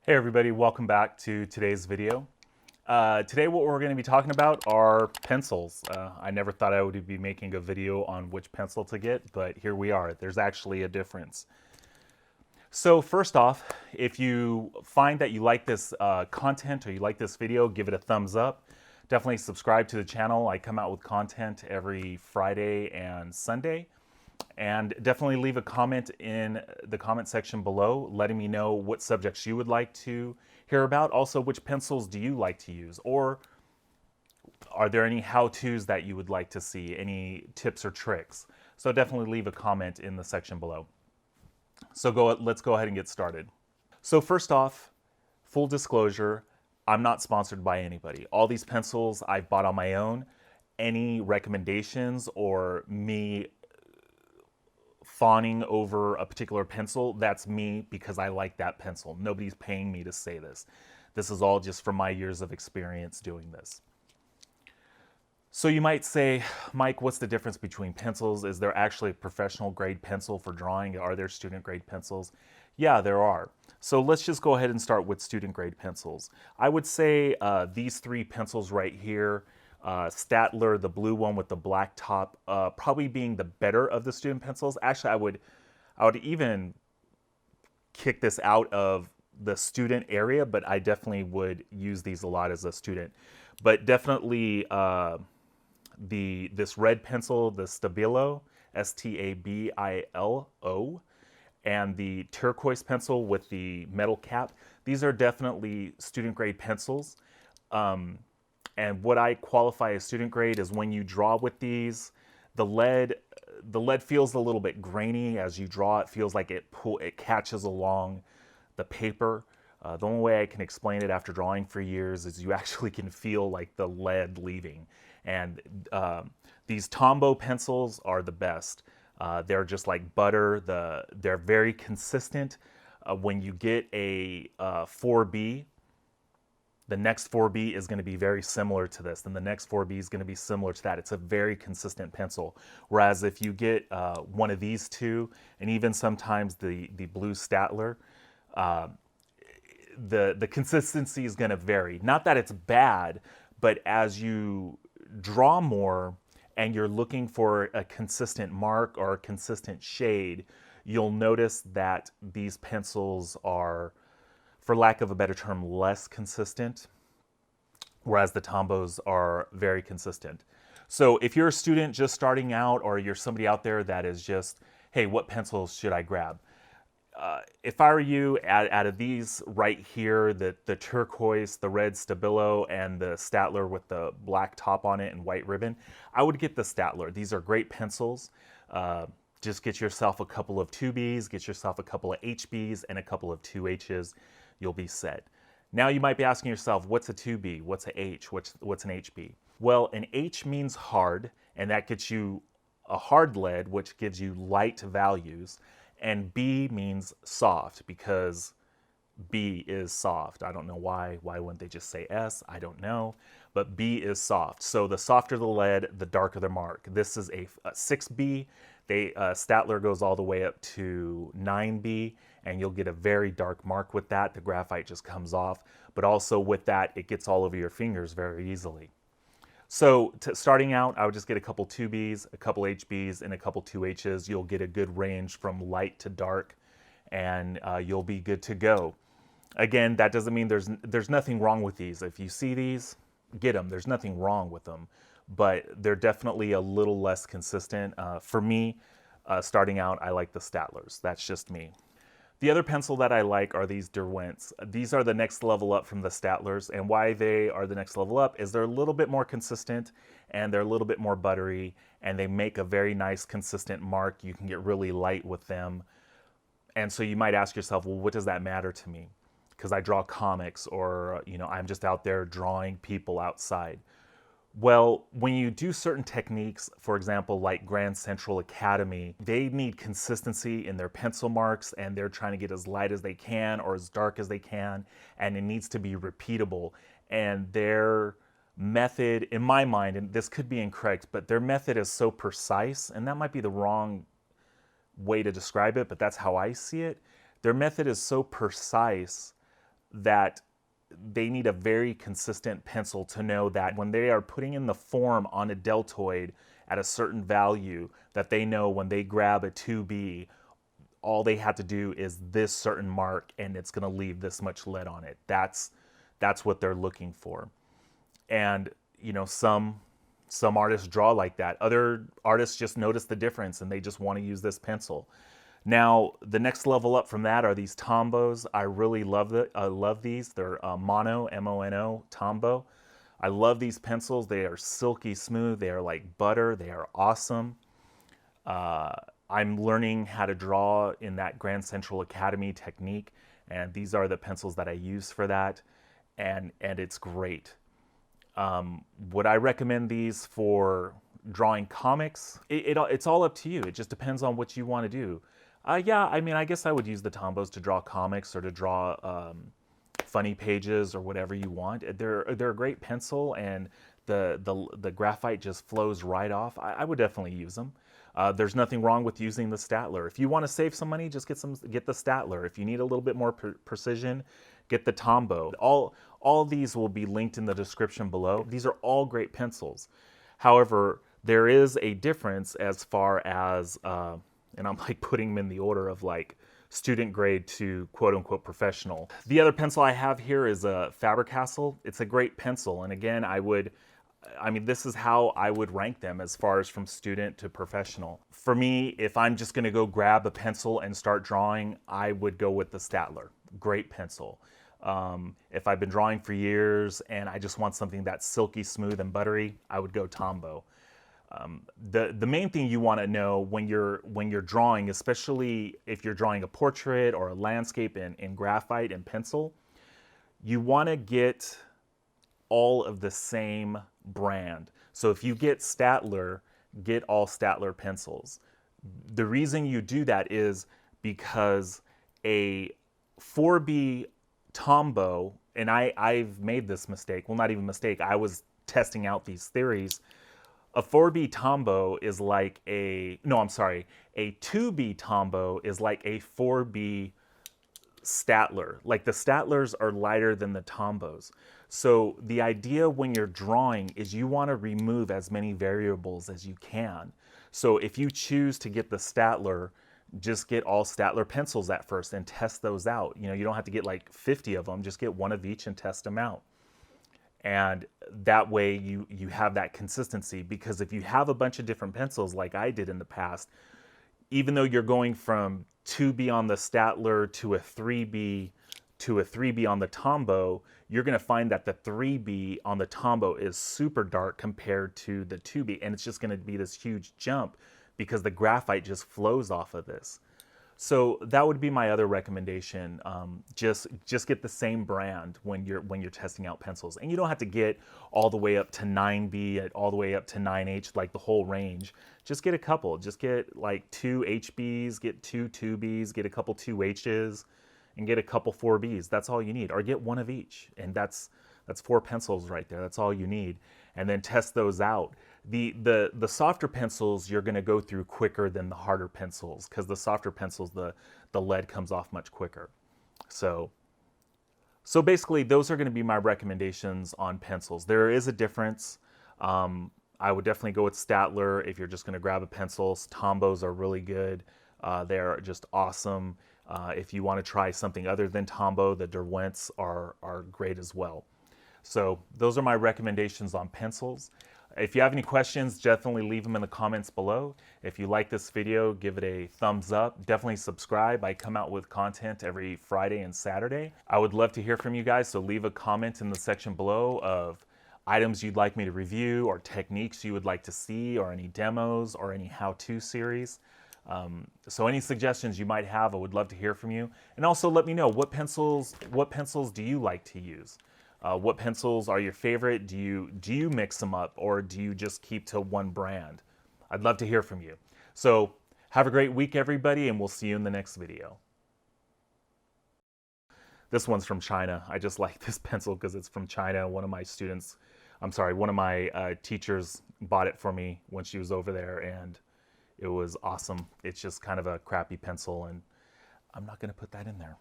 Hey everybody, welcome back to today's video. Today what we're going to be talking about are pencils. I never thought I would be making a video on which pencil to get, but here we are. There's actually a difference. So first off, if you find that you like this content or you like this video, give it a thumbs up. Definitely subscribe to the channel. I come out with content every Friday and Sunday. And definitely leave a comment in the comment section below letting me know what subjects you would like to hear about. Also, which pencils do you like to use? Or are there any how-tos that you would like to see? Any tips or tricks? So definitely leave a comment in the section below. So let's go ahead and get started. So first off, full disclosure, I'm not sponsored by anybody. All these pencils I've bought on my own. Any recommendations or me fawning over a particular pencil, that's me because I like that pencil. Nobody's paying me to say this. This is all just from my years of experience doing this. So you might say, Mike, what's the difference between pencils? Is there actually a professional grade pencil for drawing? Are there student grade pencils? Yeah, there are. So let's just go ahead and start with student grade pencils. I would say these three pencils right here, Staedtler, the blue one with the black top, probably being the better of the student pencils. Actually, I would even kick this out of the student area, but I definitely would use these a lot as a student. But definitely this red pencil, the Stabilo, Stabilo, and the turquoise pencil with the metal cap, these are definitely student grade pencils. And what I qualify as student grade is when you draw with these, the lead feels a little bit grainy as you draw. It feels like it catches along the paper. The only way I can explain it after drawing for years is you actually can feel like the lead leaving. And these Tombow pencils are the best. They're just like butter. They're very consistent. When you get a 4B, the next 4B is going to be very similar to this, and the next 4B is going to be similar to that. It's a very consistent pencil. Whereas if you get one of these two, and even sometimes the blue Staedtler, the consistency is going to vary. Not that it's bad, but as you draw more and you're looking for a consistent mark or a consistent shade, you'll notice that these pencils are, for lack of a better term, less consistent, whereas the Tombows are very consistent. So if you're a student just starting out, or you're somebody out there that is just, hey, what pencils should I grab? If I were you, out of these right here, the turquoise, the red Stabilo, and the Staedtler with the black top on it and white ribbon, I would get the Staedtler. These are great pencils. Just get yourself a couple of 2Bs, get yourself a couple of HBs, and a couple of 2Hs. You'll be set. Now you might be asking yourself, what's a 2B? What's a H? What's an HB? Well, an H means hard, and that gets you a hard lead, which gives you light values. And B means soft, because B is soft. I don't know why. Why wouldn't they just say S? I don't know. But B is soft. So the softer the lead, the darker the mark. This is a 6B. Staedtler goes all the way up to 9B, and you'll get a very dark mark with that. The graphite just comes off. But also with that, it gets all over your fingers very easily. So starting out, I would just get a couple 2Bs, a couple HBs, and a couple 2Hs. You'll get a good range from light to dark, and you'll be good to go. Again, that doesn't mean there's nothing wrong with these. If you see these, get them. There's nothing wrong with them, but they're definitely a little less consistent. For me, starting out, I like the Staedtlers. That's just me. The other pencil that I like are these Derwents. These are the next level up from the Staedtlers, and why they are the next level up is they're a little bit more consistent, and they're a little bit more buttery, and they make a very nice consistent mark. You can get really light with them. And so you might ask yourself, well, what does that matter to me? Because I draw comics, or I'm just out there drawing people outside. Well, when you do certain techniques, for example, like Grand Central Academy, they need consistency in their pencil marks, and they're trying to get as light as they can or as dark as they can, and it needs to be repeatable. And their method, in my mind, and this could be incorrect, but their method is so precise, and that might be the wrong way to describe it, but that's how I see it. Their method is so precise that they need a very consistent pencil to know that when they are putting in the form on a deltoid at a certain value, that they know when they grab a 2B, all they have to do is this certain mark and it's going to leave this much lead on it. That's what they're looking for. And you know, some artists draw like that. Other artists just notice the difference and they just want to use this pencil. Now, the next level up from that are these Tombows. I really love these. They're Mono, M-O-N-O, Tombow. I love these pencils. They are silky smooth. They are like butter. They are awesome. I'm learning how to draw in that Grand Central Academy technique, and these are the pencils that I use for that, and it's great. Would I recommend these for drawing comics? It's all up to you. It just depends on what you want to do. Yeah, I mean, I guess I would use the Tombows to draw comics or to draw funny pages or whatever you want. They're a great pencil, and the graphite just flows right off. I would definitely use them. There's nothing wrong with using the Staedtler. If you want to save some money, just get the Staedtler. If you need a little bit more precision, get the Tombow. All of these will be linked in the description below. These are all great pencils. However, there is a difference as far as and I'm like putting them in the order of like student grade to quote unquote professional. The other pencil I have here is a Faber Castell. It's a great pencil. And again, this is how I would rank them as far as from student to professional. For me, if I'm just gonna go grab a pencil and start drawing, I would go with the Staedtler. Great pencil. If I've been drawing for years and I just want something that's silky smooth and buttery, I would go Tombow. The main thing you want to know when you're drawing, especially if you're drawing a portrait or a landscape in graphite and pencil, you want to get all of the same brand. So if you get Staedtler, get all Staedtler pencils. The reason you do that is because a 4B Tombow, and I've made this mistake, well, not even mistake, I was testing out these theories. A 4B Tombow is like a 2B Tombow is like a 4B Staedtler. Like the Staedtlers are lighter than the Tombows. So the idea when you're drawing is you want to remove as many variables as you can. So if you choose to get the Staedtler, just get all Staedtler pencils at first and test those out. You know, you don't have to get like 50 of them, just get one of each and test them out. And that way you have that consistency, because if you have a bunch of different pencils like I did in the past, even though you're going from 2B on the Staedtler to a 3B on the Tombow, you're going to find that the 3B on the Tombow is super dark compared to the 2B, and it's just going to be this huge jump because the graphite just flows off of this. So that would be my other recommendation. Just get the same brand when you're testing out pencils, and you don't have to get all the way up to 9B, all the way up to 9H, like the whole range. Just get a couple. Just get like 2 HBs, get 2 2Bs, get a couple 2Hs, and get a couple 4Bs. That's all you need, or get one of each, and that's 4 pencils right there. That's all you need, and then test those out. The softer pencils you're going to go through quicker than the harder pencils, because the softer pencils, the lead comes off much quicker. So basically those are going to be my recommendations on pencils. There is a difference. I would definitely go with Staedtler if you're just going to grab a pencil. Tombows are really good. They're just awesome. If you want to try something other than Tombow, the Derwents are great as well. So those are my recommendations on pencils. If you have any questions, definitely leave them in the comments below. If you like this video, give it a thumbs up. Definitely subscribe. I come out with content every Friday and Saturday. I would love to hear from you guys, so leave a comment in the section below of items you'd like me to review, or techniques you would like to see, or any demos, or any how-to series. So any suggestions you might have, I would love to hear from you. And also let me know, what pencils do you like to use? What pencils are your favorite? Do you mix them up, or do you just keep to one brand? I'd love to hear from you. So have a great week, everybody, and we'll see you in the next video. This one's from China. I just like this pencil because it's from China. One of my teachers bought it for me when she was over there, and it was awesome. It's just kind of a crappy pencil, and I'm not going to put that in there.